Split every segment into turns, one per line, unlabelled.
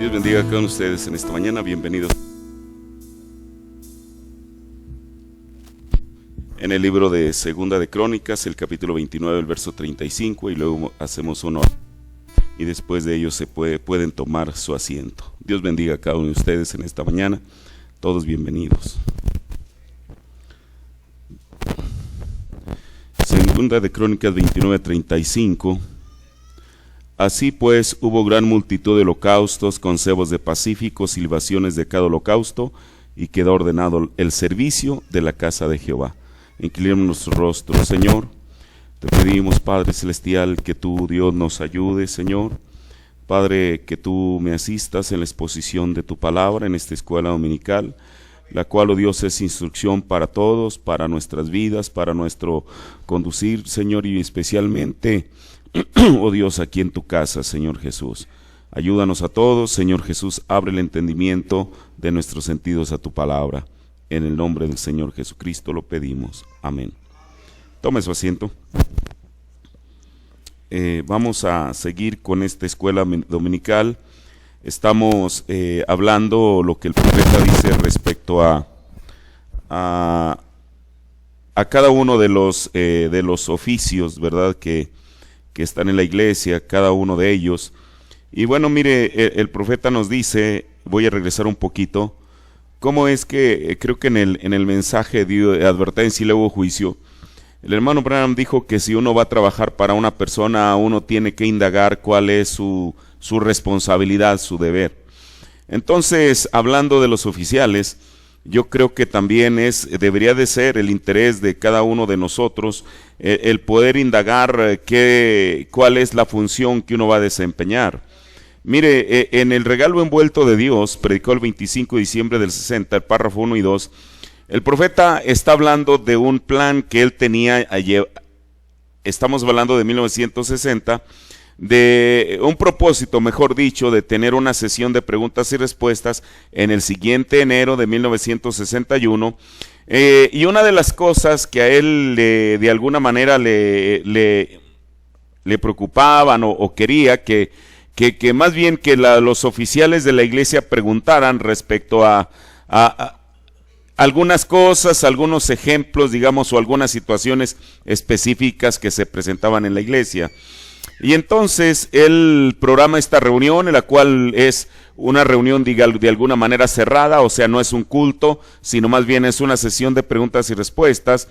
Dios bendiga a cada uno de ustedes en esta mañana. Bienvenidos. En el libro de Segunda de Crónicas, el capítulo 29, el verso 35, y luego hacemos uno y después de ello pueden tomar su asiento. Dios bendiga a cada uno de ustedes en esta mañana. Todos bienvenidos. Segunda de Crónicas 29, 35. Así pues hubo gran multitud de holocaustos, con cebos de pacíficos y libaciones de cada holocausto, y quedó ordenado el servicio de la casa de Jehová. Inclinemos nuestro rostro, Señor. Te pedimos, Padre Celestial, que tú, Dios, nos ayude, Señor. Padre, que tú me asistas en la exposición de tu palabra en esta escuela dominical, la cual, oh Dios, es instrucción para todos, para nuestras vidas, para nuestro conducir, Señor, y especialmente, oh Dios, aquí en tu casa, Señor Jesús. Ayúdanos a todos, Señor Jesús, abre el entendimiento de nuestros sentidos a tu palabra. En el nombre del Señor Jesucristo lo pedimos. Amén. Tome su asiento. Vamos a seguir con esta escuela dominical. Estamos hablando lo que el profeta dice respecto a cada uno de los oficios, ¿verdad?, que están en la iglesia, cada uno de ellos. Y bueno, mire, el profeta nos dice, voy a regresar un poquito, cómo es que creo que en el mensaje de advertencia y luego juicio, el hermano Branham dijo que si uno va a trabajar para una persona, uno tiene que indagar cuál es su responsabilidad, su deber. Entonces, hablando de los oficiales, yo creo que también debería de ser el interés de cada uno de nosotros el poder indagar cuál es la función que uno va a desempeñar. Mire, en el regalo envuelto de Dios, predicó el 25 de diciembre del 60, el párrafo 1 y 2, el profeta está hablando de un plan que él tenía, estamos hablando de 1960, de un propósito, mejor dicho, de tener una sesión de preguntas y respuestas en el siguiente enero de 1961, y una de las cosas que a él de alguna manera le preocupaban o quería que más bien que los oficiales de la iglesia preguntaran respecto a algunas cosas, algunos ejemplos, digamos, o algunas situaciones específicas que se presentaban en la iglesia. Y entonces él programa esta reunión, en la cual es una reunión de alguna manera cerrada, o sea, no es un culto, sino más bien es una sesión de preguntas y respuestas.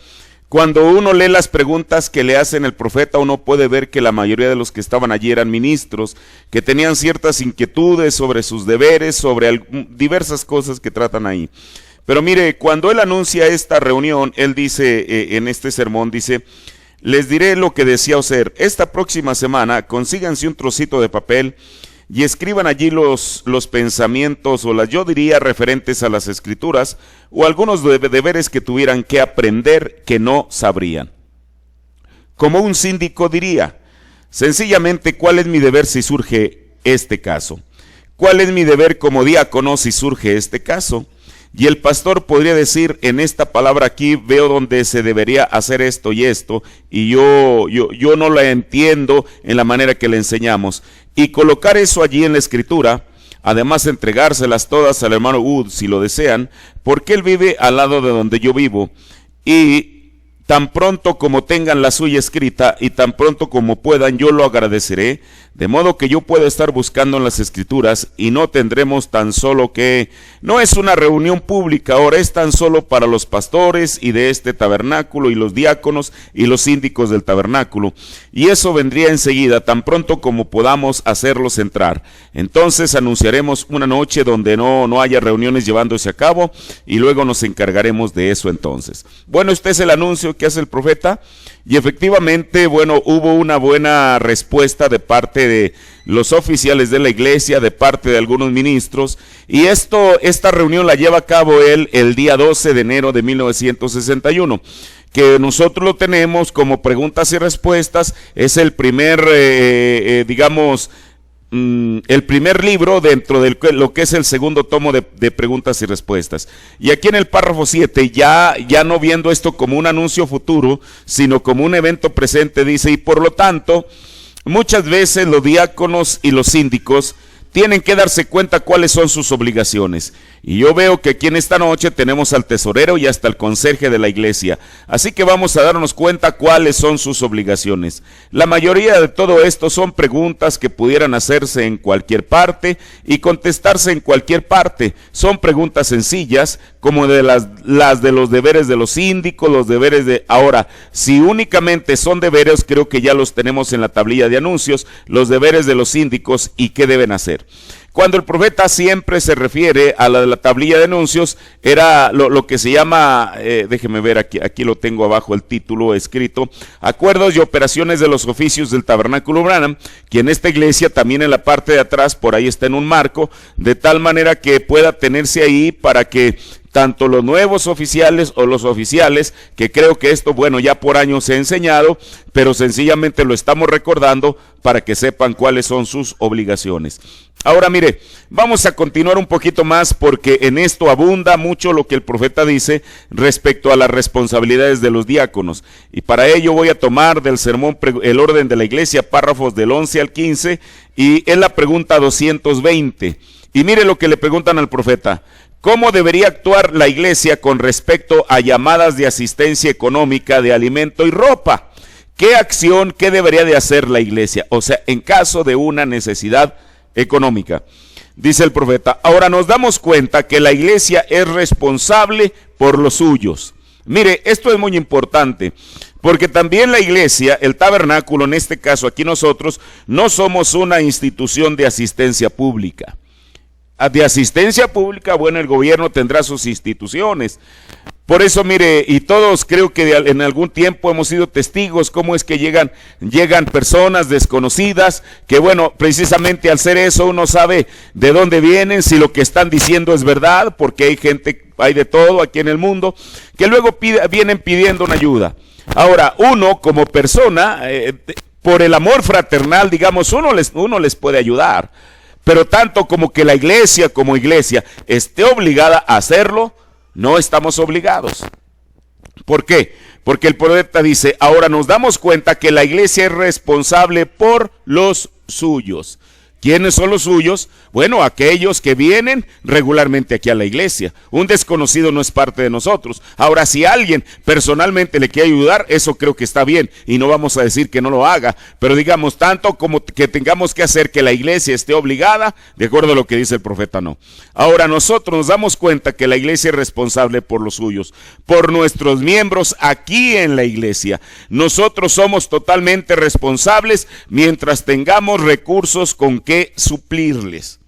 Cuando uno lee las preguntas que le hacen el profeta, uno puede ver que la mayoría de los que estaban allí eran ministros, que tenían ciertas inquietudes sobre sus deberes, sobre diversas cosas que tratan ahí. Pero mire, cuando él anuncia esta reunión, él dice, en este sermón, dice: les diré lo que deseo hacer. Esta próxima semana consíganse un trocito de papel y escriban allí los pensamientos, o yo diría referentes a las escrituras, o algunos deberes que tuvieran que aprender que no sabrían. Como un síndico diría, sencillamente, ¿cuál es mi deber si surge este caso? ¿Cuál es mi deber como diácono si surge este caso? Y el pastor podría decir, en esta palabra aquí veo donde se debería hacer esto y esto, y yo no la entiendo en la manera que le enseñamos. Y colocar eso allí en la escritura, además entregárselas todas al hermano Wood si lo desean, porque él vive al lado de donde yo vivo. Y tan pronto como tengan la suya escrita y tan pronto como puedan, yo lo agradeceré, de modo que yo pueda estar buscando en las escrituras, y no tendremos tan solo que, no es una reunión pública ahora, es tan solo para los pastores y de este tabernáculo y los diáconos y los síndicos del tabernáculo, y eso vendría enseguida, tan pronto como podamos hacerlos entrar. Entonces anunciaremos una noche donde no haya reuniones llevándose a cabo, y luego nos encargaremos de eso entonces. Bueno, este es el anuncio que hace el profeta, y efectivamente, bueno, hubo una buena respuesta de parte de los oficiales de la iglesia, de parte de algunos ministros, y esta reunión la lleva a cabo él el día 12 de enero de 1961, que nosotros lo tenemos como preguntas y respuestas. Es el primer, el primer libro dentro de lo que es el segundo tomo de preguntas y respuestas. Y aquí en el párrafo 7, ya no viendo esto como un anuncio futuro, sino como un evento presente, dice: y por lo tanto, muchas veces los diáconos y los síndicos tienen que darse cuenta cuáles son sus obligaciones. Y yo veo que aquí en esta noche tenemos al tesorero y hasta el conserje de la iglesia. Así que vamos a darnos cuenta cuáles son sus obligaciones. La mayoría de todo esto son preguntas que pudieran hacerse en cualquier parte y contestarse en cualquier parte. Son preguntas sencillas, como de las de los deberes de los síndicos, los deberes de... Ahora, si únicamente son deberes, creo que ya los tenemos en la tablilla de anuncios, los deberes de los síndicos y qué deben hacer. Cuando el profeta siempre se refiere a la de la tablilla de anuncios, era lo que se llama, déjeme ver, aquí lo tengo abajo el título escrito, acuerdos y operaciones de los oficios del tabernáculo Branham, que en esta iglesia también en la parte de atrás, por ahí está en un marco, de tal manera que pueda tenerse ahí para que tanto los nuevos oficiales o los oficiales, que creo que esto, bueno, ya por años se ha enseñado, pero sencillamente lo estamos recordando para que sepan cuáles son sus obligaciones. Ahora mire, vamos a continuar un poquito más porque en esto abunda mucho lo que el profeta dice respecto a las responsabilidades de los diáconos. Y para ello voy a tomar del sermón El orden de la iglesia, párrafos del 11 al 15, y es la pregunta 220. Y mire lo que le preguntan al profeta. ¿Cómo debería actuar la iglesia con respecto a llamadas de asistencia económica de alimento y ropa? ¿Qué acción, qué debería de hacer la iglesia? O sea, en caso de una necesidad económica. Dice el profeta, ahora nos damos cuenta que la iglesia es responsable por los suyos. Mire, esto es muy importante, porque también la iglesia, el tabernáculo, en este caso aquí nosotros, no somos una institución de asistencia pública. De asistencia pública, bueno, el gobierno tendrá sus instituciones. Por eso, mire, y todos creo que en algún tiempo hemos sido testigos cómo es que llegan personas desconocidas, que bueno, precisamente al ser eso uno sabe de dónde vienen, si lo que están diciendo es verdad, porque hay gente, hay de todo aquí en el mundo, que luego vienen pidiendo una ayuda. Ahora, uno como persona, por el amor fraternal, digamos, uno les puede ayudar. Pero tanto como que la iglesia como iglesia esté obligada a hacerlo, no estamos obligados. ¿Por qué? Porque el profeta dice, ahora nos damos cuenta que la iglesia es responsable por los suyos. ¿Quiénes son los suyos? Bueno, aquellos que vienen regularmente aquí a la iglesia. Un desconocido no es parte de nosotros. Ahora, si alguien personalmente le quiere ayudar, eso creo que está bien y no vamos a decir que no lo haga. Pero digamos, tanto como que tengamos que hacer que la iglesia esté obligada, de acuerdo a lo que dice el profeta, no. Ahora, nosotros nos damos cuenta que la iglesia es responsable por los suyos, por nuestros miembros aquí en la iglesia. Nosotros somos totalmente responsables mientras tengamos recursos con que suplirles.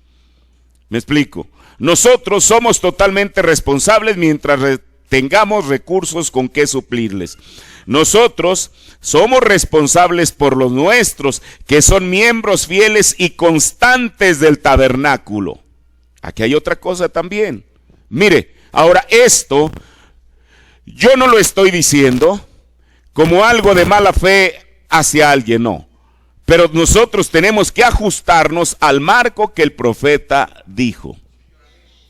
¿Me explico? Nosotros somos totalmente responsables mientras tengamos recursos con que suplirles. Nosotros somos responsables por los nuestros, que son miembros fieles y constantes del tabernáculo. Aquí hay otra cosa también. Mire, ahora esto, yo no lo estoy diciendo como algo de mala fe hacia alguien, no. Pero nosotros tenemos que ajustarnos al marco que el profeta dijo.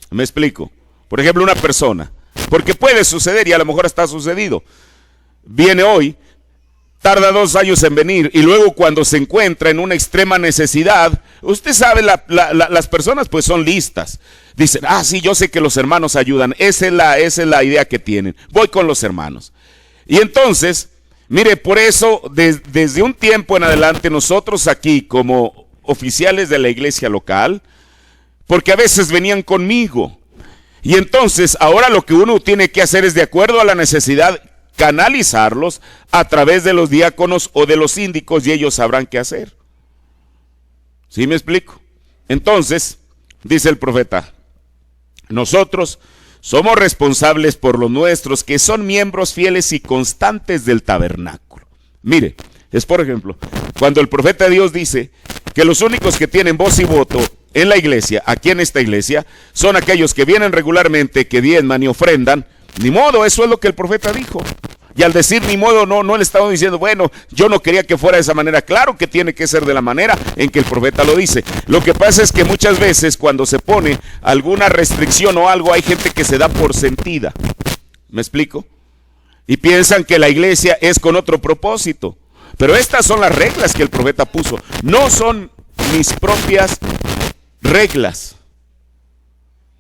¿Me explico? Por ejemplo, una persona, porque puede suceder y a lo mejor está sucedido. Viene hoy, tarda 2 años en venir y luego cuando se encuentra en una extrema necesidad, usted sabe, las personas pues son listas. Dicen, sí, yo sé que los hermanos ayudan. Esa es la idea que tienen. Voy con los hermanos. Y entonces... Mire, por eso, desde un tiempo en adelante, nosotros aquí como oficiales de la iglesia local, porque a veces venían conmigo, y entonces ahora lo que uno tiene que hacer es, de acuerdo a la necesidad, canalizarlos a través de los diáconos o de los síndicos, y ellos sabrán qué hacer. ¿Sí me explico? Entonces, dice el profeta, nosotros somos responsables por los nuestros, que son miembros fieles y constantes del tabernáculo. Mire, es por ejemplo, cuando el profeta de Dios dice que los únicos que tienen voz y voto en la iglesia, aquí en esta iglesia, son aquellos que vienen regularmente, que diezman y ofrendan. Ni modo, eso es lo que el profeta dijo. Y al decir ni modo, no le estamos diciendo, bueno, yo no quería que fuera de esa manera. Claro que tiene que ser de la manera en que el profeta lo dice. Lo que pasa es que muchas veces cuando se pone alguna restricción o algo, hay gente que se da por sentida. ¿Me explico? Y piensan que la iglesia es con otro propósito. Pero estas son las reglas que el profeta puso. No son mis propias reglas.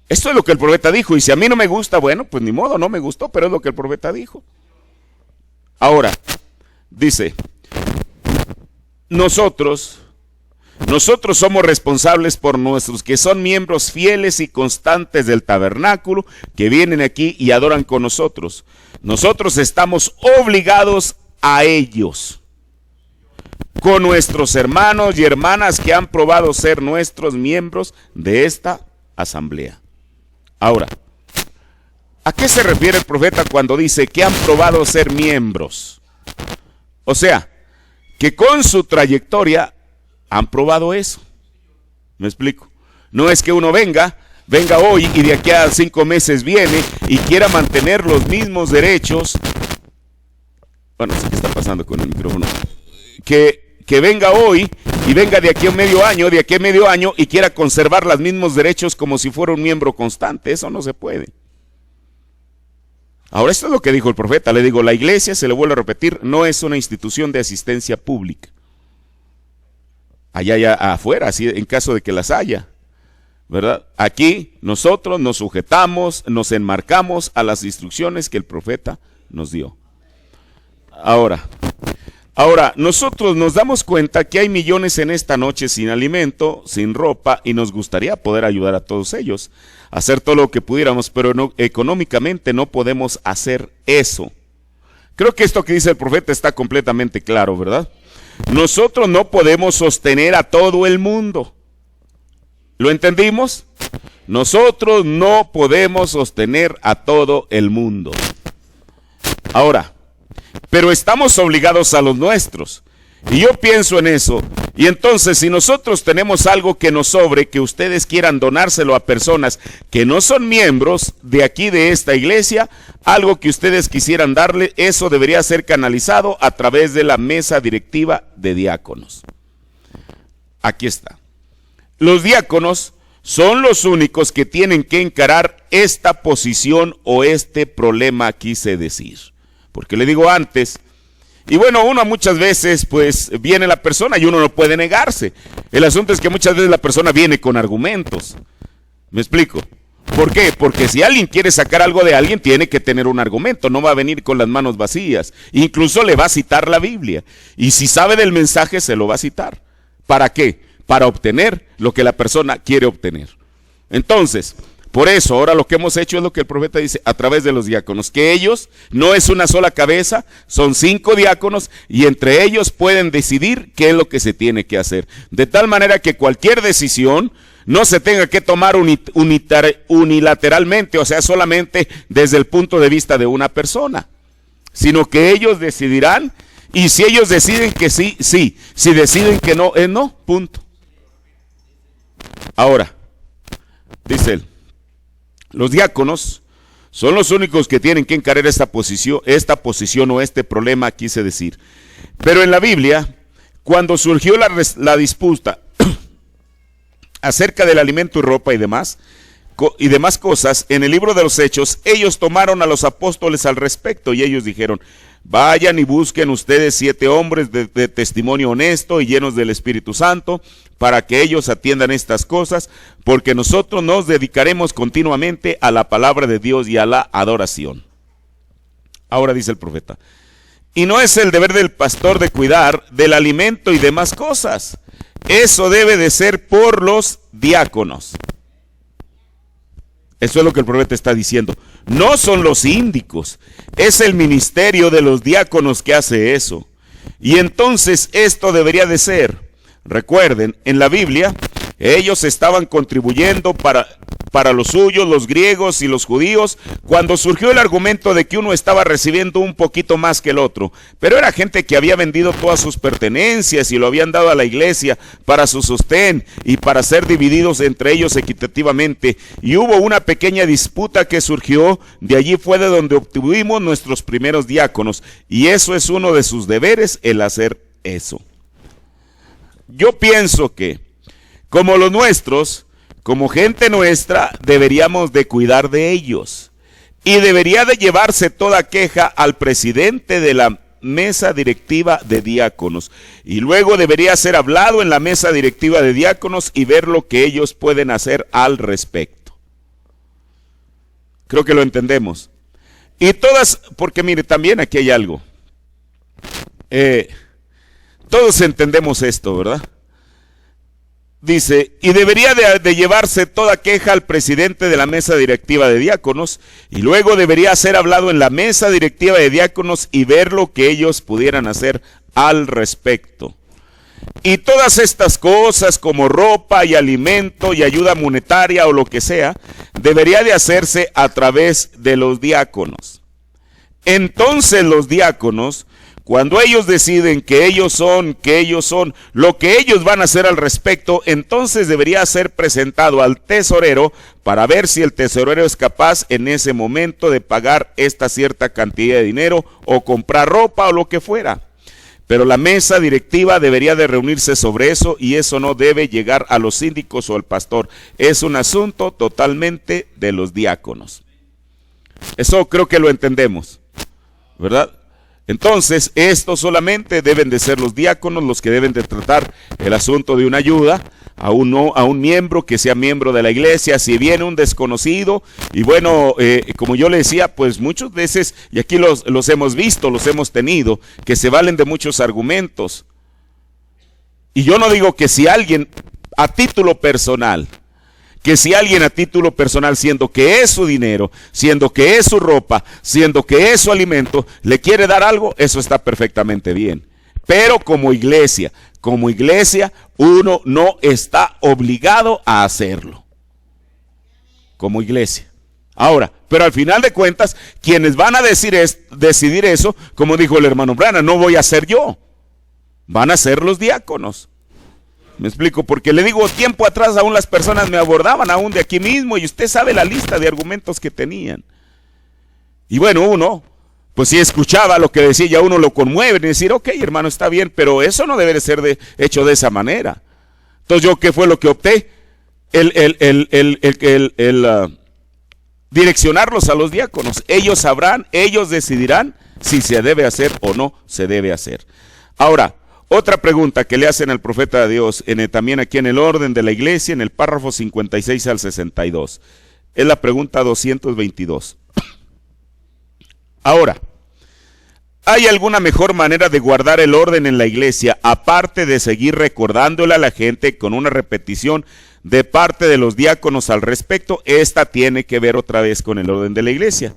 Esto es lo que el profeta dijo, y si a mí no me gusta, bueno, pues ni modo, no me gustó, pero es lo que el profeta dijo. Ahora, dice, nosotros somos responsables por nuestros que son miembros fieles y constantes del tabernáculo, que vienen aquí y adoran con nosotros. Nosotros estamos obligados a ellos, con nuestros hermanos y hermanas que han probado ser nuestros miembros de esta asamblea. Ahora, ¿a qué se refiere el profeta cuando dice que han probado ser miembros? O sea, que con su trayectoria han probado eso. ¿Me explico? No es que uno venga hoy y de aquí a 5 meses viene y quiera mantener los mismos derechos. Bueno, ¿qué está pasando con el micrófono? Que venga hoy y venga de aquí a medio año y quiera conservar los mismos derechos como si fuera un miembro constante. Eso no se puede. Ahora, esto es lo que dijo el profeta. Le digo, la iglesia, se lo vuelvo a repetir, no es una institución de asistencia pública. Allá afuera, así en caso de que las haya, ¿verdad? Aquí nosotros nos sujetamos, nos enmarcamos a las instrucciones que el profeta nos dio. Ahora, nosotros nos damos cuenta que hay millones en esta noche sin alimento, sin ropa, y nos gustaría poder ayudar a todos ellos, hacer todo lo que pudiéramos, pero no, económicamente no podemos hacer eso. Creo que esto que dice el profeta está completamente claro, ¿verdad? Nosotros no podemos sostener a todo el mundo. ¿Lo entendimos? Nosotros no podemos sostener a todo el mundo. Ahora, pero estamos obligados a los nuestros. Y yo pienso en eso. Y entonces, si nosotros tenemos algo que nos sobre, que ustedes quieran donárselo a personas que no son miembros de aquí de esta iglesia, algo que ustedes quisieran darle, eso debería ser canalizado a través de la mesa directiva de diáconos. Aquí está. Los diáconos son los únicos que tienen que encarar esta posición o este problema, quise decir. Porque le digo antes, y bueno, uno muchas veces pues viene la persona y uno no puede negarse. El asunto es que muchas veces la persona viene con argumentos. ¿Me explico? ¿Por qué? Porque si alguien quiere sacar algo de alguien, tiene que tener un argumento, no va a venir con las manos vacías. Incluso le va a citar la Biblia. Y si sabe del mensaje, se lo va a citar. ¿Para qué? Para obtener lo que la persona quiere obtener. Entonces, por eso, ahora lo que hemos hecho es lo que el profeta dice, a través de los diáconos, que ellos no es una sola cabeza, son 5 diáconos, y entre ellos pueden decidir qué es lo que se tiene que hacer. De tal manera que cualquier decisión no se tenga que tomar unilateralmente, o sea, solamente desde el punto de vista de una persona, sino que ellos decidirán, y si ellos deciden que sí, sí, si deciden que no, es no, punto. Ahora, dice él, los diáconos son los únicos que tienen que encarar esta posición o este problema, quise decir. Pero en la Biblia, cuando surgió la disputa acerca del alimento y ropa y demás cosas, en el libro de los Hechos, ellos tomaron a los apóstoles al respecto y ellos dijeron, vayan y busquen ustedes 7 hombres de testimonio honesto y llenos del Espíritu Santo, para que ellos atiendan estas cosas, porque nosotros nos dedicaremos continuamente a la palabra de Dios y a la adoración. Ahora dice el profeta, y no es el deber del pastor de cuidar del alimento y demás cosas, eso debe de ser por los diáconos. Eso es lo que el profeta está diciendo. No son los síndicos, es el ministerio de los diáconos que hace eso. Y entonces esto debería de ser, recuerden, en la Biblia, ellos estaban contribuyendo para los suyos, los griegos y los judíos, cuando surgió el argumento de que uno estaba recibiendo un poquito más que el otro. Pero era gente que había vendido todas sus pertenencias y lo habían dado a la iglesia para su sostén y para ser divididos entre ellos equitativamente. Y hubo una pequeña disputa que surgió, de allí fue de donde obtuvimos nuestros primeros diáconos. Y eso es uno de sus deberes, el hacer eso. Yo pienso que, como los nuestros, como gente nuestra, deberíamos de cuidar de ellos. Y debería de llevarse toda queja al presidente de mesa directiva de diáconos. Y luego debería ser hablado en la mesa directiva de diáconos y ver lo que ellos pueden hacer al respecto. Creo que lo entendemos. Y todas, porque mire, también aquí hay algo. Todos entendemos esto, ¿verdad? Dice, y debería de llevarse toda queja al presidente de la mesa directiva de diáconos, y luego debería ser hablado en la mesa directiva de diáconos y ver lo que ellos pudieran hacer al respecto. Y todas estas cosas como ropa y alimento y ayuda monetaria o lo que sea, debería de hacerse a través de los diáconos. Entonces los diáconos, cuando ellos deciden que ellos son lo que ellos van a hacer al respecto, entonces debería ser presentado al tesorero para ver si el tesorero es capaz en ese momento de pagar esta cierta cantidad de dinero o comprar ropa o lo que fuera. Pero la mesa directiva debería de reunirse sobre eso y eso no debe llegar a los síndicos o al pastor. Es un asunto totalmente de los diáconos. Eso creo que lo entendemos, ¿verdad? Entonces, esto solamente deben de ser los diáconos los que deben de tratar el asunto de una ayuda a un miembro que sea miembro de la iglesia. Si viene un desconocido, y bueno, como yo le decía, pues muchas veces, y aquí los hemos visto, los hemos tenido, que se valen de muchos argumentos. Y yo no digo que si alguien a título personal, siendo que es su dinero, siendo que es su ropa, siendo que es su alimento, le quiere dar algo, eso está perfectamente bien. Pero como iglesia, uno no está obligado a hacerlo. Como iglesia. Ahora, pero al final de cuentas, quienes van a decidir eso, como dijo el hermano Branham, no voy a ser yo. Van a ser los diáconos. Me explico, porque le digo, tiempo atrás aún las personas me abordaban aún de aquí mismo y usted sabe la lista de argumentos que tenían. Y bueno, uno, pues si escuchaba lo que decía, ya uno lo conmueve y decir, ok, hermano, está bien, pero eso no debe de ser hecho de esa manera. Entonces yo, ¿qué fue lo que opté? Direccionarlos a los diáconos. Ellos sabrán, ellos decidirán si se debe hacer o no se debe hacer. Ahora, otra pregunta que le hacen al profeta de Dios, también aquí en el orden de la iglesia, en el párrafo 56 al 62. Es la pregunta 222. Ahora, ¿hay alguna mejor manera de guardar el orden en la iglesia, aparte de seguir recordándole a la gente con una repetición de parte de los diáconos al respecto? Esta tiene que ver otra vez con el orden de la iglesia.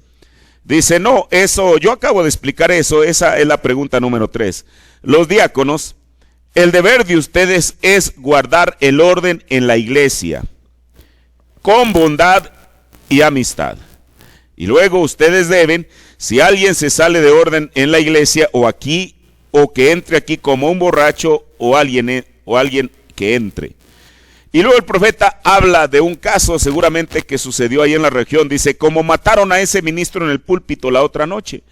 Dice, no, eso, yo acabo de explicar eso, esa es la pregunta número 3. Los diáconos, el deber de ustedes es guardar el orden en la iglesia, con bondad y amistad. Y luego ustedes deben, si alguien se sale de orden en la iglesia o que entre aquí como un borracho o alguien que entre. Y luego el profeta habla de un caso seguramente que sucedió ahí en la región. Dice, como mataron a ese ministro en el púlpito la otra noche.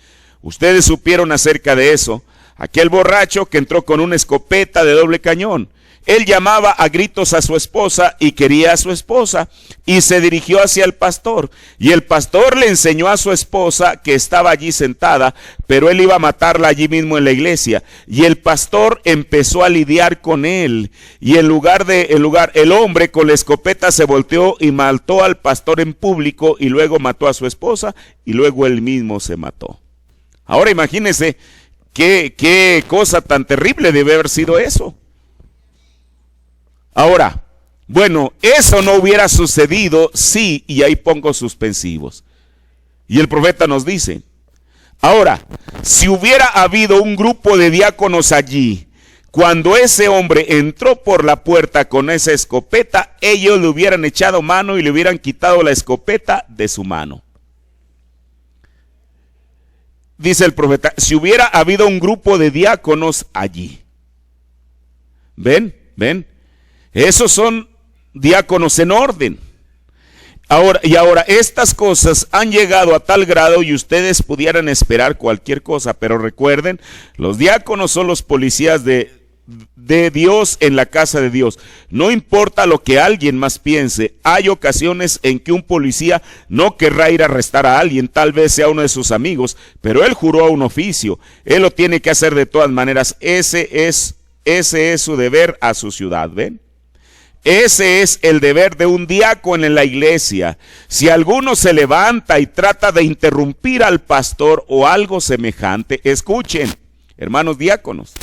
Ustedes supieron acerca de eso. Aquel borracho que entró con una escopeta de doble cañón. Él llamaba a gritos a su esposa y quería a su esposa y se dirigió hacia el pastor. Y el pastor le enseñó a su esposa que estaba allí sentada, pero él iba a matarla allí mismo en la iglesia. Y el pastor empezó a lidiar con él. Y el hombre con la escopeta se volteó y mató al pastor en público y luego mató a su esposa y luego él mismo se mató. Ahora imagínense qué cosa tan terrible debe haber sido eso. Ahora, bueno, eso no hubiera sucedido si, y ahí pongo suspensivos. Y el profeta nos dice, ahora, si hubiera habido un grupo de diáconos allí, cuando ese hombre entró por la puerta con esa escopeta, ellos le hubieran echado mano y le hubieran quitado la escopeta de su mano. Dice el profeta, si hubiera habido un grupo de diáconos allí. ¿Ven? Esos son diáconos en orden. Ahora, estas cosas han llegado a tal grado y ustedes pudieran esperar cualquier cosa, pero recuerden, los diáconos son los policías de de Dios en la casa de Dios. No importa lo que alguien más piense, hay ocasiones en que un policía no querrá ir a arrestar a alguien, tal vez sea uno de sus amigos, pero él juró a un oficio, él lo tiene que hacer de todas maneras. Ese es su deber a su ciudad, ¿ven? Ese es el deber de un diácono en la iglesia. Si alguno se levanta y trata de interrumpir al pastor o algo semejante, escuchen, hermanos diáconos,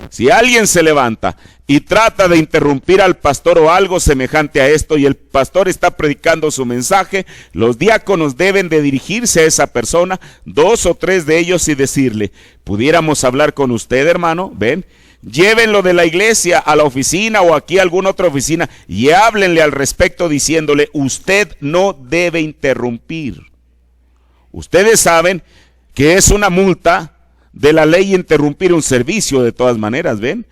si alguien se levanta y trata de interrumpir al pastor o algo semejante a esto y el pastor está predicando su mensaje, los diáconos deben de dirigirse a esa persona, 2 o 3 de ellos, y decirle: ¿pudiéramos hablar con usted, hermano? Ven, llévenlo de la iglesia a la oficina o aquí a alguna otra oficina y háblenle al respecto diciéndole: usted no debe interrumpir. Ustedes saben que es una multa de la ley interrumpir un servicio de todas maneras, ¿ven?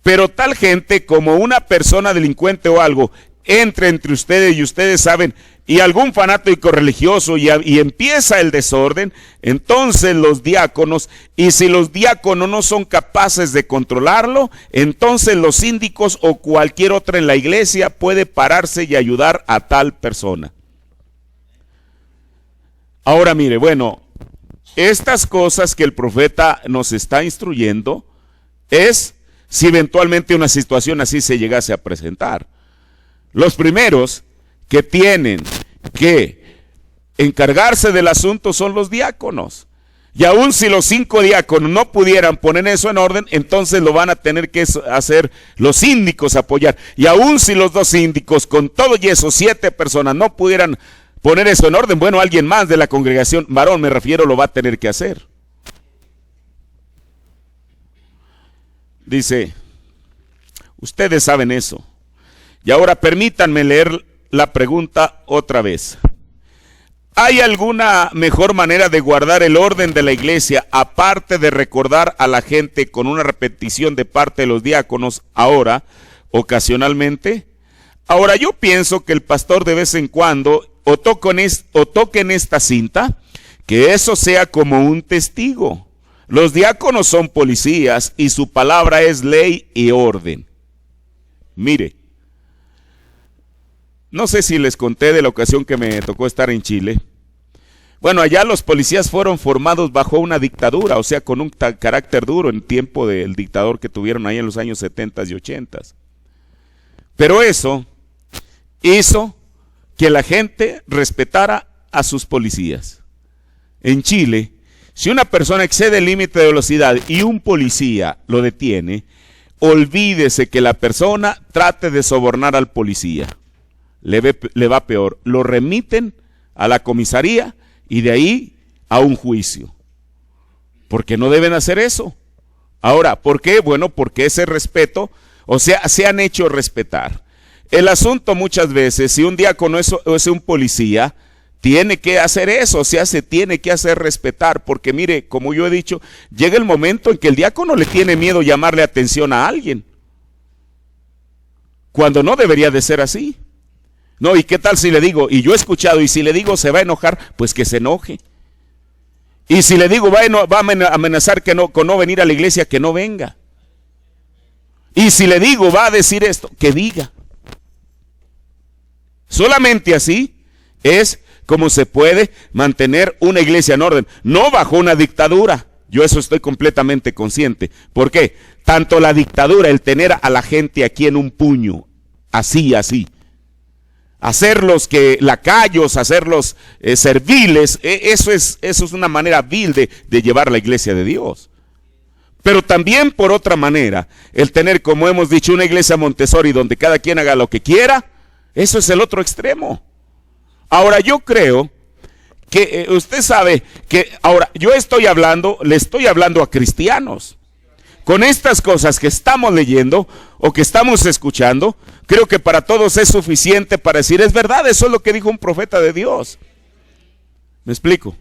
Pero tal gente como una persona delincuente o algo entra entre ustedes y ustedes saben, y algún fanático religioso y empieza el desorden, entonces los diáconos, y si los diáconos no son capaces de controlarlo, entonces los síndicos o cualquier otra en la iglesia puede pararse y ayudar a tal persona. Ahora mire, bueno, estas cosas que el profeta nos está instruyendo es si eventualmente una situación así se llegase a presentar. Los primeros que tienen que encargarse del asunto son los diáconos. Y aun si los 5 diáconos no pudieran poner eso en orden, entonces lo van a tener que hacer los síndicos, apoyar. Y aun si los 2 síndicos, con todo y esos 7 personas, no pudieran poner eso en orden, bueno, alguien más de la congregación, varón me refiero, lo va a tener que hacer. Dice, ustedes saben eso. Y ahora permítanme leer la pregunta otra vez. ¿Hay alguna mejor manera de guardar el orden de la iglesia aparte de recordar a la gente con una repetición de parte de los diáconos ahora, ocasionalmente? Ahora yo pienso que el pastor de vez en cuando o toquen esta cinta, que eso sea como un testigo. Los diáconos son policías y su palabra es ley y orden. Mire, no sé si les conté de la ocasión que me tocó estar en Chile. Bueno, allá los policías fueron formados bajo una dictadura, o sea, con un carácter duro en tiempo del dictador que tuvieron ahí en los años 70 y 80. Pero eso hizo que la gente respetara a sus policías. En Chile, si una persona excede el límite de velocidad y un policía lo detiene, olvídese que la persona trate de sobornar al policía. Le va peor. Lo remiten a la comisaría y de ahí a un juicio. Porque no deben hacer eso. Ahora, ¿por qué? Bueno, porque ese respeto, o sea, se han hecho respetar. El asunto muchas veces, si un diácono es un policía, tiene que hacer eso, o sea, se tiene que hacer respetar, porque mire, como yo he dicho, llega el momento en que el diácono le tiene miedo llamarle atención a alguien, cuando no debería de ser así. No, ¿y qué tal si le digo? Y yo he escuchado, y si le digo se va a enojar, pues que se enoje. Y si le digo va a amenazar con no venir a la iglesia, que no venga. Y si le digo va a decir esto, que diga. Solamente así es como se puede mantener una iglesia en orden, no bajo una dictadura. Yo eso estoy completamente consciente. ¿Por qué? Tanto la dictadura, el tener a la gente aquí en un puño, así, hacerlos lacayos, hacerlos serviles, eso es una manera vil de llevar la iglesia de Dios. Pero también por otra manera, el tener, como hemos dicho, una iglesia Montessori donde cada quien haga lo que quiera, eso es el otro extremo. Ahora yo creo que usted sabe que ahora yo le estoy hablando a cristianos. Con estas cosas que estamos leyendo o que estamos escuchando, creo que para todos es suficiente para decir, es verdad, eso es lo que dijo un profeta de Dios. ¿Me explico?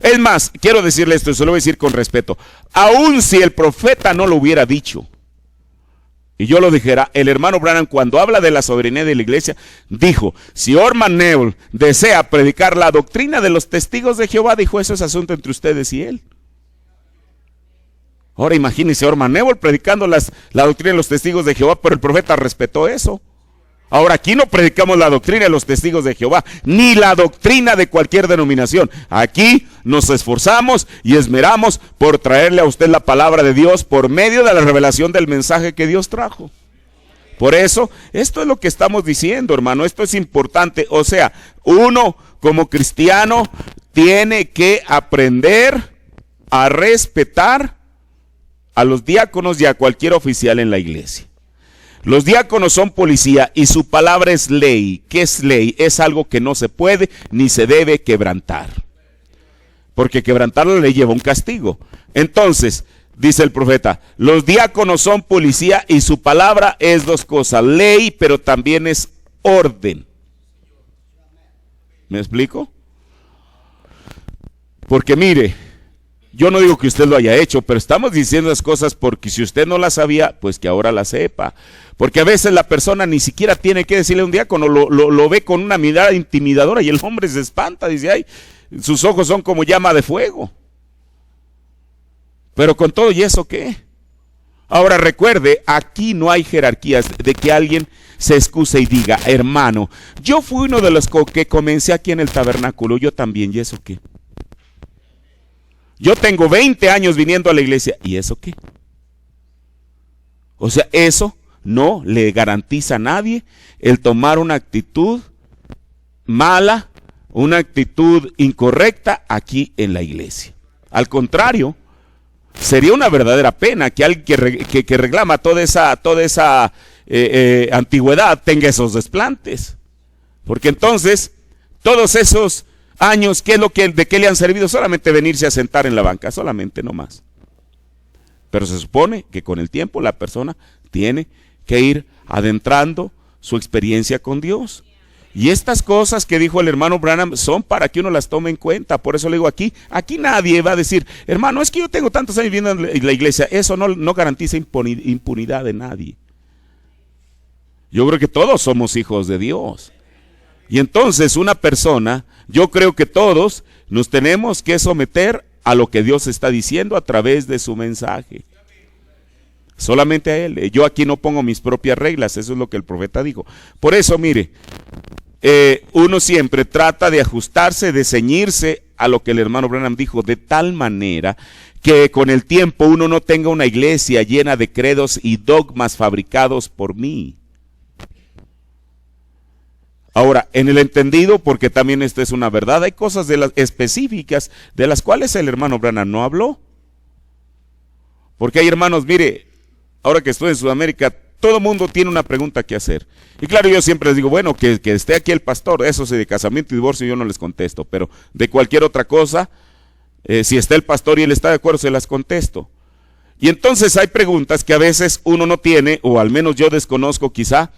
Es más, quiero decirle esto, y se lo voy a decir con respeto. Aun si el profeta no lo hubiera dicho, y yo lo dijera, el hermano Branham cuando habla de la soberanía de la iglesia, dijo, si Orman Neul desea predicar la doctrina de los testigos de Jehová, dijo, eso es asunto entre ustedes y él. Ahora imagínense, Orman Neville predicando la doctrina de los testigos de Jehová, pero el profeta respetó eso. Ahora aquí no predicamos la doctrina de los testigos de Jehová, ni la doctrina de cualquier denominación. Aquí nos esforzamos y esmeramos por traerle a usted la palabra de Dios por medio de la revelación del mensaje que Dios trajo. Por eso, esto es lo que estamos diciendo, hermano, esto es importante. O sea, uno como cristiano tiene que aprender a respetar a los diáconos y a cualquier oficial en la iglesia. Los diáconos son policía y su palabra es ley. ¿Qué es ley? Es algo que no se puede ni se debe quebrantar. Porque quebrantar la ley lleva un castigo. Entonces, dice el profeta, los diáconos son policía y su palabra es dos cosas, ley, pero también es orden. ¿Me explico? Porque mire, yo no digo que usted lo haya hecho, pero estamos diciendo las cosas porque si usted no las sabía, pues que ahora las sepa. Porque a veces la persona ni siquiera tiene que decirle a un diácono, lo ve con una mirada intimidadora y el hombre se espanta, dice, ay, sus ojos son como llama de fuego. Pero con todo y eso, ¿qué? Ahora recuerde, aquí no hay jerarquías de que alguien se excuse y diga, hermano, yo fui uno de los que comencé aquí en el tabernáculo, yo también, ¿y eso qué? Yo tengo 20 años viniendo a la iglesia, ¿y eso qué? O sea, eso no le garantiza a nadie el tomar una actitud mala, una actitud incorrecta aquí en la iglesia. Al contrario, sería una verdadera pena que alguien que reclama toda esa antigüedad tenga esos desplantes. Porque entonces, todos esos años, ¿de qué le han servido? Solamente venirse a sentar en la banca, solamente, no más. Pero se supone que con el tiempo la persona tiene que ir adentrando su experiencia con Dios. Y estas cosas que dijo el hermano Branham son para que uno las tome en cuenta. Por eso le digo aquí nadie va a decir, hermano, es que yo tengo tantos años viviendo en la iglesia. Eso no garantiza impunidad de nadie. Yo creo que todos somos hijos de Dios. Y entonces una persona, yo creo que todos nos tenemos que someter a lo que Dios está diciendo a través de su mensaje. Solamente a Él. Yo aquí no pongo mis propias reglas, eso es lo que el profeta dijo. Por eso, mire, uno siempre trata de ajustarse, de ceñirse a lo que el hermano Branham dijo, de tal manera que con el tiempo uno no tenga una iglesia llena de credos y dogmas fabricados por mí. Ahora, en el entendido, porque también esta es una verdad, hay cosas específicas de las cuales el hermano Branham no habló. Porque hay hermanos, mire, ahora que estoy en Sudamérica, todo mundo tiene una pregunta que hacer. Y claro, yo siempre les digo, bueno, que esté aquí el pastor, eso sí, de casamiento y divorcio yo no les contesto, pero de cualquier otra cosa, si está el pastor y él está de acuerdo, se las contesto. Y entonces hay preguntas que a veces uno no tiene, o al menos yo desconozco quizá,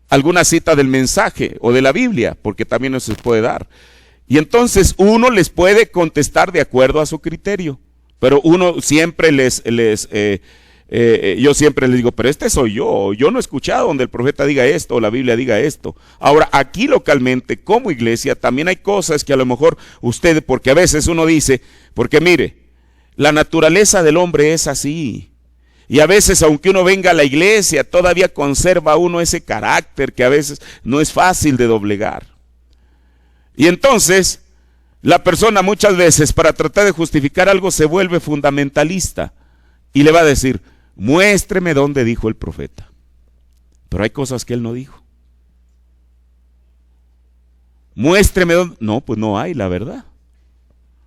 alguna cita del mensaje o de la Biblia, porque también no se puede dar. Y entonces uno les puede contestar de acuerdo a su criterio, pero uno siempre yo siempre les digo, pero este soy yo no he escuchado donde el profeta diga esto o la Biblia diga esto. Ahora, aquí localmente, como iglesia, también hay cosas que a lo mejor usted, porque a veces uno dice, porque mire, la naturaleza del hombre es así. Y a veces, aunque uno venga a la iglesia, todavía conserva uno ese carácter que a veces no es fácil de doblegar. Y entonces, la persona muchas veces, para tratar de justificar algo, se vuelve fundamentalista. Y le va a decir, muéstreme dónde dijo el profeta. Pero hay cosas que él no dijo. Muéstreme dónde. No, pues no hay, la verdad.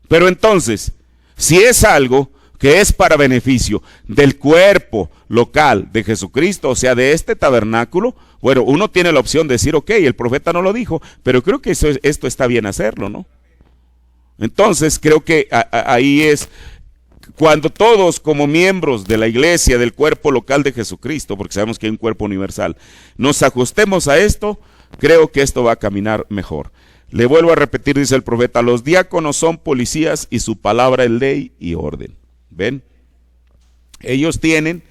Pero entonces, si es algo que es para beneficio del cuerpo local de Jesucristo, o sea, de este tabernáculo, bueno, uno tiene la opción de decir, ok, el profeta no lo dijo, pero creo que esto está bien hacerlo, ¿no? Entonces, creo que ahí es cuando todos como miembros de la iglesia, del cuerpo local de Jesucristo, porque sabemos que hay un cuerpo universal, nos ajustemos a esto, creo que esto va a caminar mejor. Le vuelvo a repetir, dice el profeta, los diáconos son policías y su palabra es ley y orden. ¿Ven? Ellos tienen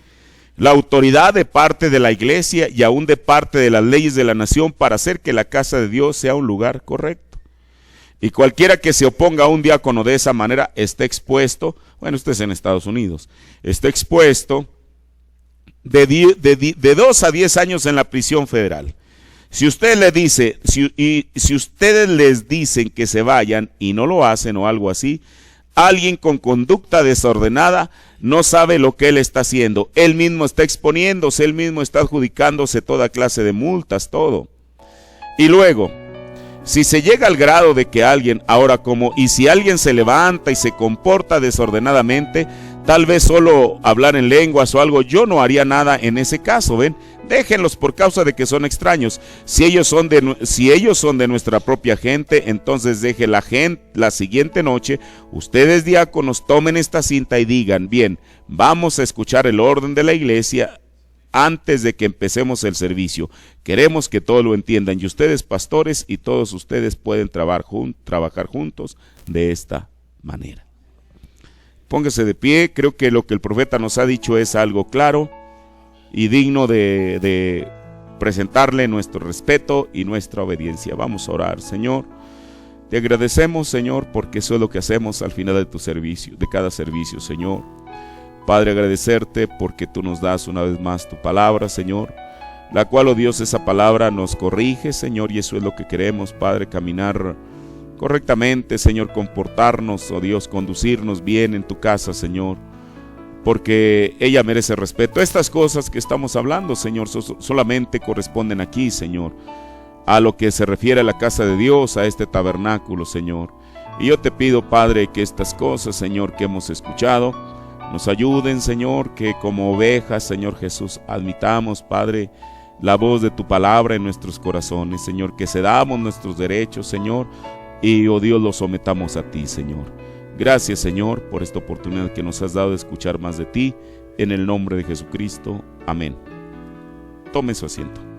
la autoridad de parte de la iglesia y aún de parte de las leyes de la nación para hacer que la casa de Dios sea un lugar correcto. Y cualquiera que se oponga a un diácono de esa manera está expuesto, bueno, esto es en Estados Unidos, está expuesto de 2 a 10 años en la prisión federal. Si usted le dice, si ustedes les dicen que se vayan y no lo hacen o algo así, alguien con conducta desordenada no sabe lo que él está haciendo. Él mismo está exponiéndose, él mismo está adjudicándose toda clase de multas, todo. Y luego, si se llega al grado de que alguien, si alguien se levanta y se comporta desordenadamente, tal vez solo hablar en lenguas o algo, yo no haría nada en ese caso, ¿ven? Déjenlos por causa de que son extraños. Si ellos son de nuestra propia gente, entonces deje la siguiente noche, ustedes diáconos tomen esta cinta y digan, bien, vamos a escuchar el orden de la iglesia antes de que empecemos el servicio. Queremos que todos lo entiendan, y ustedes pastores y todos ustedes pueden trabajar juntos de esta manera. Póngase de pie. Creo que lo que el profeta nos ha dicho es algo claro y digno de presentarle nuestro respeto y nuestra obediencia. Vamos a orar. Señor, te agradecemos, Señor, porque eso es lo que hacemos al final de tu servicio, de cada servicio, Señor. Padre, agradecerte porque tú nos das una vez más tu palabra, Señor, la cual, oh Dios, esa palabra nos corrige, Señor, y eso es lo que queremos, Padre, caminar correctamente, Señor, comportarnos, oh Dios, conducirnos bien en tu casa, Señor, porque ella merece respeto. Estas cosas que estamos hablando, Señor, solamente corresponden aquí, Señor, a lo que se refiere a la casa de Dios, a este tabernáculo, Señor. Y yo te pido, Padre, que estas cosas, Señor, que hemos escuchado, nos ayuden, Señor, que como ovejas, Señor Jesús, admitamos, Padre, la voz de tu palabra en nuestros corazones, Señor, que cedamos nuestros derechos, Señor, y, oh Dios, los sometamos a ti, Señor. Gracias, Señor, por esta oportunidad que nos has dado de escuchar más de ti, en el nombre de Jesucristo. Amén. Tome su asiento.